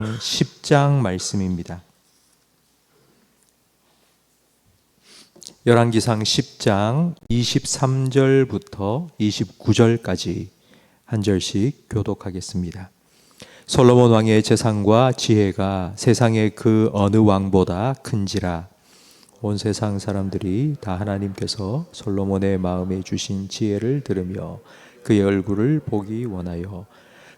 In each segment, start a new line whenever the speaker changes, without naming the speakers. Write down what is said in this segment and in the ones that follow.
10장 말씀입니다. 열왕기상 10장 23절부터 29절까지 한 절씩 교독하겠습니다. 솔로몬 왕의 재산과 지혜가 세상의 그 어느 왕보다 큰지라. 온 세상 사람들이 다 하나님께서 솔로몬의 마음에 주신 지혜를 들으며 그의 얼굴을 보기 원하여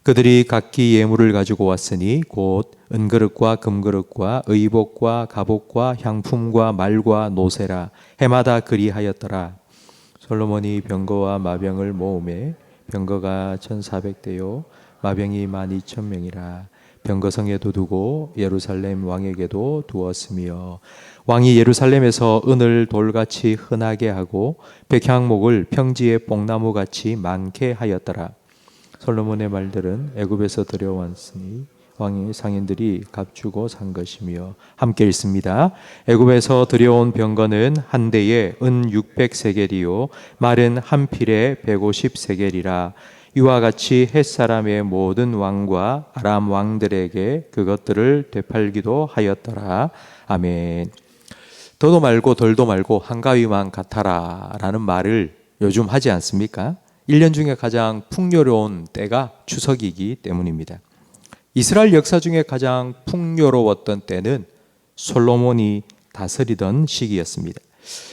그들이 각기 예물을 가지고 왔으니 곧 은그릇과 금그릇과 의복과 갑옷과 향품과 말과 노새라. 해마다 그리하였더라. 솔로몬이 병거와 마병을 모으매 병거가 1400대요 마병이 12,000명이라. 병거성에도 두고 예루살렘 왕에게도 두었으며 왕이 예루살렘에서 은을 돌같이 흔하게 하고 백향목을 평지의 뽕나무같이 많게 하였더라. 솔로몬의 말들은 애굽에서 들여왔으니 왕의 상인들이 값주고 산 것이며. 함께 읽습니다. 애굽에서 들여온 병거는 한 대에 은 600세겔이요 말은 한 필에 150세겔이라. 이와 같이 헷사람의 모든 왕과 아람 왕들에게 그것들을 되팔기도 하였더라. 아멘. 더도 말고 덜도 말고 한가위만 같아라 라는 말을 요즘 하지 않습니까? 1년 중에 가장 풍요로운 때가 추석이기 때문입니다. 이스라엘 역사 중에 가장 풍요로웠던 때는 솔로몬이 다스리던 시기였습니다.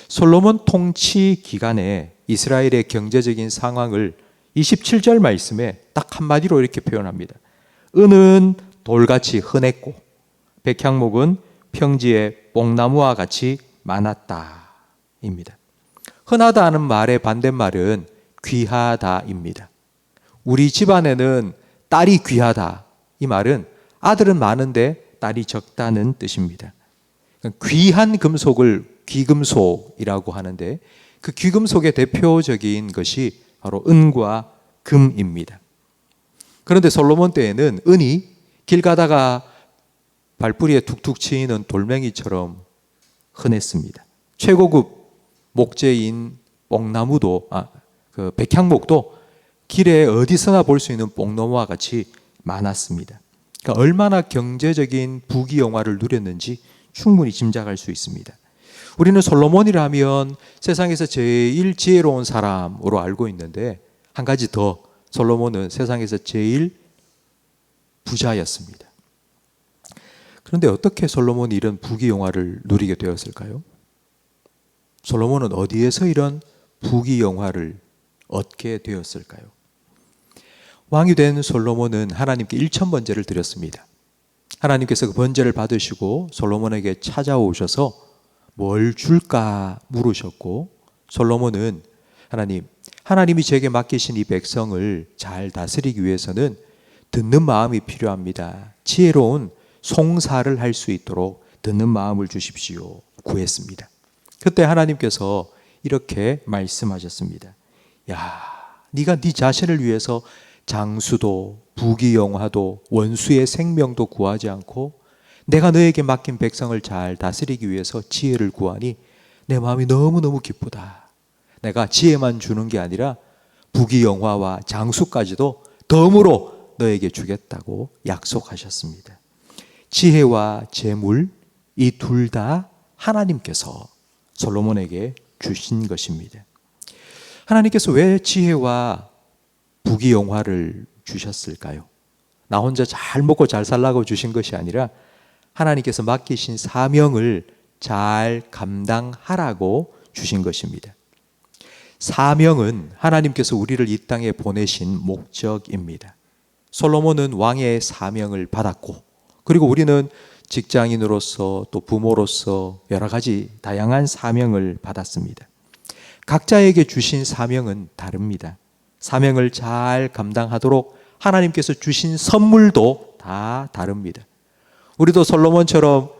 솔로몬 통치 기간에 이스라엘의 경제적인 상황을 27절 말씀에 딱 한마디로 이렇게 표현합니다. 은은 돌같이 흔했고 백향목은 평지의 뽕나무와 같이 많았다 입니다. 흔하다 하는 말의 반대말은 귀하다입니다. 우리 집안에는 딸이 귀하다. 이 말은 아들은 많은데 딸이 적다는 뜻입니다. 귀한 금속을 귀금속이라고 하는데 그 귀금속의 대표적인 것이 바로 은과 금입니다. 그런데 솔로몬 때에는 은이 길 가다가 발뿌리에 툭툭 치이는 돌멩이처럼 흔했습니다. 최고급 목재인 뽕나무도 그 백향목도 길에 어디서나 볼 수 있는 뽕나무와 같이 많았습니다. 그러니까 얼마나 경제적인 부귀영화를 누렸는지 충분히 짐작할 수 있습니다. 우리는 솔로몬이라 하면 세상에서 제일 지혜로운 사람으로 알고 있는데 한 가지 더, 솔로몬은 세상에서 제일 부자였습니다. 그런데 어떻게 솔로몬이 이런 부귀영화를 누리게 되었을까요? 솔로몬은 어디에서 이런 부귀영화를 얻게 되었을까요? 왕이 된 솔로몬은 하나님께 1000번제를 드렸습니다. 하나님께서 그 번제를 받으시고 솔로몬에게 찾아오셔서 뭘 줄까 물으셨고, 솔로몬은 하나님이 제게 맡기신 이 백성을 잘 다스리기 위해서는 듣는 마음이 필요합니다. 지혜로운 송사를 할 수 있도록 듣는 마음을 주십시오 구했습니다. 그때 하나님께서 이렇게 말씀하셨습니다. 야, 네가 네 자신을 위해서 장수도 부귀영화도 원수의 생명도 구하지 않고 내가 너에게 맡긴 백성을 잘 다스리기 위해서 지혜를 구하니 내 마음이 너무너무 기쁘다. 내가 지혜만 주는 게 아니라 부귀영화와 장수까지도 덤으로 너에게 주겠다고 약속하셨습니다. 지혜와 재물, 이 둘 다 하나님께서 솔로몬에게 주신 것입니다. 하나님께서 왜 지혜와 부귀영화를 주셨을까요? 나 혼자 잘 먹고 잘 살라고 주신 것이 아니라 하나님께서 맡기신 사명을 잘 감당하라고 주신 것입니다. 사명은 하나님께서 우리를 이 땅에 보내신 목적입니다. 솔로몬은 왕의 사명을 받았고, 그리고 우리는 직장인으로서 또 부모로서 여러 가지 다양한 사명을 받았습니다. 각자에게 주신 사명은 다릅니다. 사명을 잘 감당하도록 하나님께서 주신 선물도 다 다릅니다. 우리도 솔로몬처럼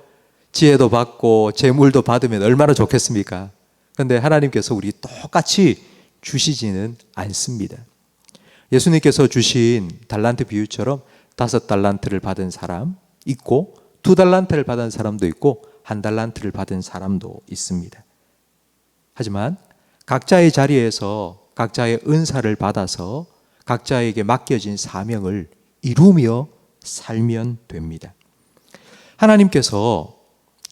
지혜도 받고 재물도 받으면 얼마나 좋겠습니까? 그런데 하나님께서 우리 똑같이 주시지는 않습니다. 예수님께서 주신 달란트 비유처럼 5달란트를 받은 사람 있고 2달란트를 받은 사람도 있고 1달란트를 받은 사람도 있습니다. 하지만 각자의 자리에서 각자의 은사를 받아서 각자에게 맡겨진 사명을 이루며 살면 됩니다. 하나님께서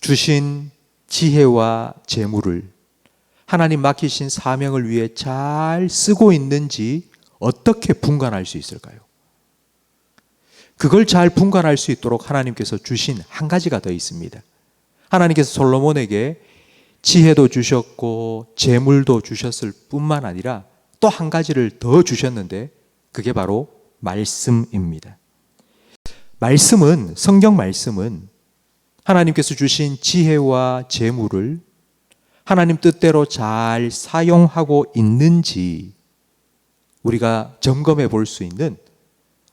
주신 지혜와 재물을 하나님 맡기신 사명을 위해 잘 쓰고 있는지 어떻게 분간할 수 있을까요? 그걸 잘 분간할 수 있도록 하나님께서 주신 한 가지가 더 있습니다. 하나님께서 솔로몬에게 지혜도 주셨고 재물도 주셨을 뿐만 아니라 또 한 가지를 더 주셨는데 그게 바로 말씀입니다. 말씀은, 성경 말씀은 하나님께서 주신 지혜와 재물을 하나님 뜻대로 잘 사용하고 있는지 우리가 점검해 볼 수 있는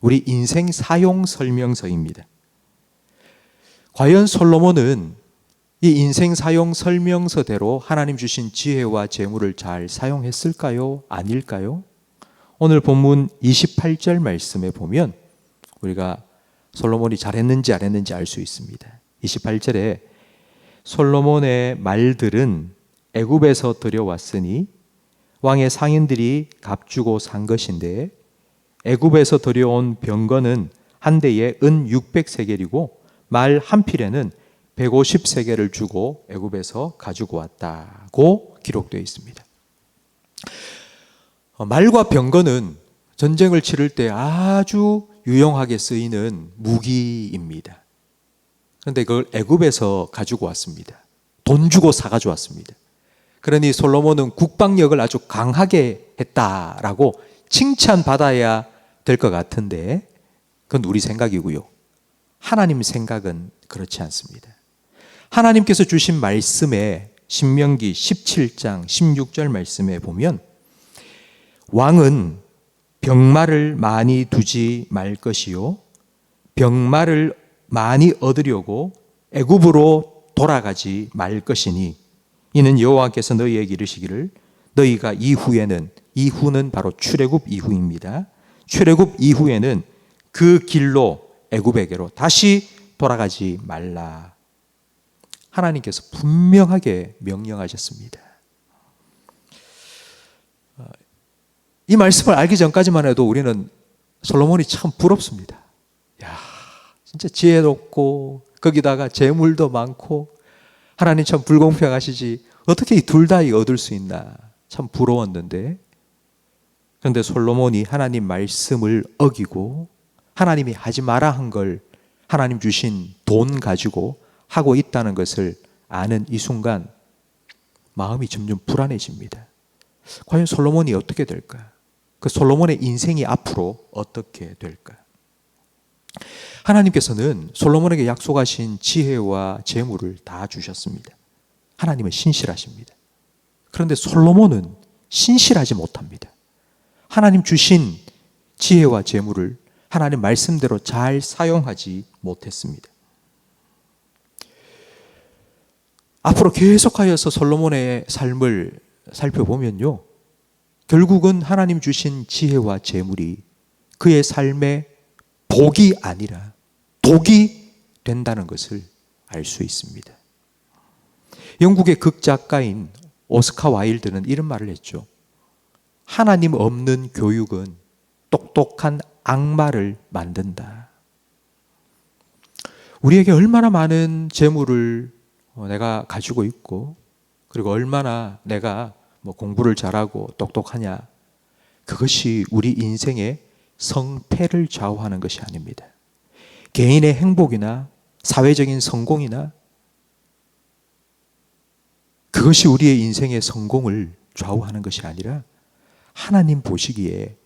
우리 인생 사용 설명서입니다. 과연 솔로몬은 이 인생 사용 설명서대로 하나님 주신 지혜와 재물을 잘 사용했을까요? 아닐까요? 오늘 본문 28절 말씀에 보면 우리가 솔로몬이 잘했는지 안 했는지 알 수 있습니다. 28절에 솔로몬의 말들은 애굽에서 들여왔으니 왕의 상인들이 값주고 산 것인데 애굽에서 들여온 병거는 한 대에 은 600세겔이고 말 한 필에는 150세겔을 주고 애굽에서 가지고 왔다고 기록되어 있습니다. 말과 병거는 전쟁을 치를 때 아주 유용하게 쓰이는 무기입니다. 그런데 그걸 애굽에서 가지고 왔습니다. 돈 주고 사가지고 왔습니다. 그러니 솔로몬은 국방력을 아주 강하게 했다라고 칭찬받아야 될 것 같은데 그건 우리 생각이고요. 하나님 생각은 그렇지 않습니다. 하나님께서 주신 말씀에 신명기 17장 16절 말씀에 보면 왕은 병마를 많이 두지 말 것이요 병마를 많이 얻으려고 애굽으로 돌아가지 말 것이니 이는 여호와께서 너희에게 이르시기를 너희가 이후는 바로 출애굽 이후입니다. 출애굽 이후에는 그 길로 애굽에게로 다시 돌아가지 말라. 하나님께서 분명하게 명령하셨습니다. 이 말씀을 알기 전까지만 해도 우리는 솔로몬이 참 부럽습니다. 야, 진짜 지혜롭고 거기다가 재물도 많고 하나님 참 불공평하시지 어떻게 이 둘 다 얻을 수 있나 참 부러웠는데 그런데 솔로몬이 하나님 말씀을 어기고 하나님이 하지 마라 한 걸 하나님 주신 돈 가지고 하고 있다는 것을 아는 이 순간 마음이 점점 불안해집니다. 과연 솔로몬이 어떻게 될까? 그 솔로몬의 인생이 앞으로 어떻게 될까? 하나님께서는 솔로몬에게 약속하신 지혜와 재물을 다 주셨습니다. 하나님은 신실하십니다. 그런데 솔로몬은 신실하지 못합니다. 하나님 주신 지혜와 재물을 하나님 말씀대로 잘 사용하지 못했습니다. 앞으로 계속하여서 솔로몬의 삶을 살펴보면요, 결국은 하나님 주신 지혜와 재물이 그의 삶의 복이 아니라 독이 된다는 것을 알 수 있습니다. 영국의 극작가인 오스카 와일드는 이런 말을 했죠. 하나님 없는 교육은 똑똑한 악마를 만든다. 우리에게 얼마나 많은 재물을 내가 가지고 있고 그리고 얼마나 내가 공부를 잘하고 똑똑하냐, 그것이 우리 인생의 성패를 좌우하는 것이 아닙니다. 개인의 행복이나 사회적인 성공이나 그것이 우리의 인생의 성공을 좌우하는 것이 아니라 하나님 보시기에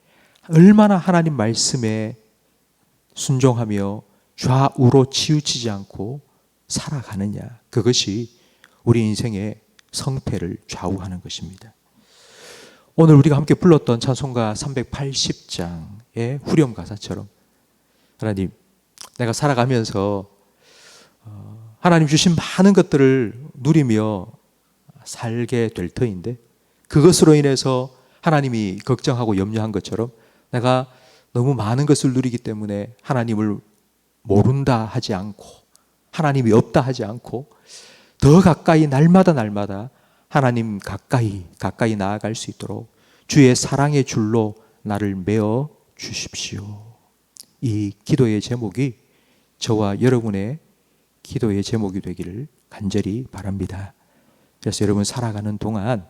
얼마나 하나님 말씀에 순종하며 좌우로 치우치지 않고 살아가느냐, 그것이 우리 인생의 성패를 좌우하는 것입니다. 오늘 우리가 함께 불렀던 찬송가 380장의 후렴 가사처럼 하나님, 내가 살아가면서 하나님 주신 많은 것들을 누리며 살게 될 터인데 그것으로 인해서 하나님이 걱정하고 염려한 것처럼 내가 너무 많은 것을 누리기 때문에 하나님을 모른다 하지 않고 하나님이 없다 하지 않고 더 가까이 날마다 하나님 가까이 나아갈 수 있도록 주의 사랑의 줄로 나를 메어 주십시오. 이 기도의 제목이 저와 여러분의 기도의 제목이 되기를 간절히 바랍니다. 그래서 여러분 살아가는 동안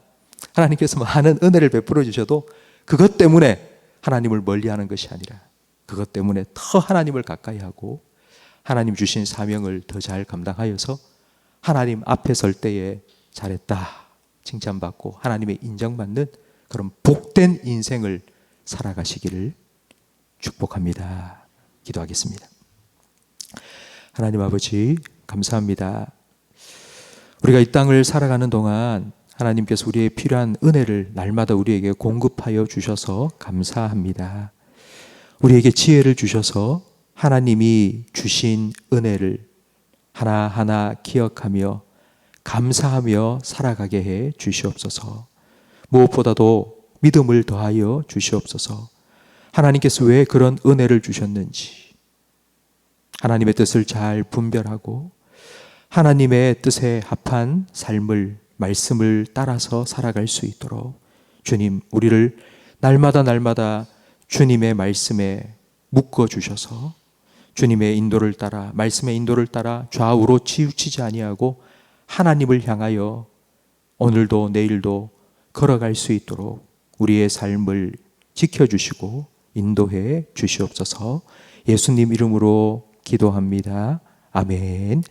하나님께서 많은 은혜를 베풀어 주셔도 그것 때문에 하나님을 멀리하는 것이 아니라 그것 때문에 더 하나님을 가까이 하고 하나님 주신 사명을 더 잘 감당하여서 하나님 앞에 설 때에 잘했다 칭찬받고 하나님의 인정받는 그런 복된 인생을 살아가시기를 축복합니다. 기도하겠습니다. 하나님 아버지 감사합니다. 우리가 이 땅을 살아가는 동안 하나님께서 우리의 필요한 은혜를 날마다 우리에게 공급하여 주셔서 감사합니다. 우리에게 지혜를 주셔서 하나님이 주신 은혜를 하나하나 기억하며 감사하며 살아가게 해 주시옵소서. 무엇보다도 믿음을 더하여 주시옵소서. 하나님께서 왜 그런 은혜를 주셨는지 하나님의 뜻을 잘 분별하고 하나님의 뜻에 합한 삶을 말씀을 따라서 살아갈 수 있도록 주님 우리를 날마다 주님의 말씀에 묶어 주셔서 주님의 인도를 따라 말씀의 인도를 따라 좌우로 치우치지 아니하고 하나님을 향하여 오늘도 내일도 걸어갈 수 있도록 우리의 삶을 지켜주시고 인도해 주시옵소서. 예수님 이름으로 기도합니다. 아멘.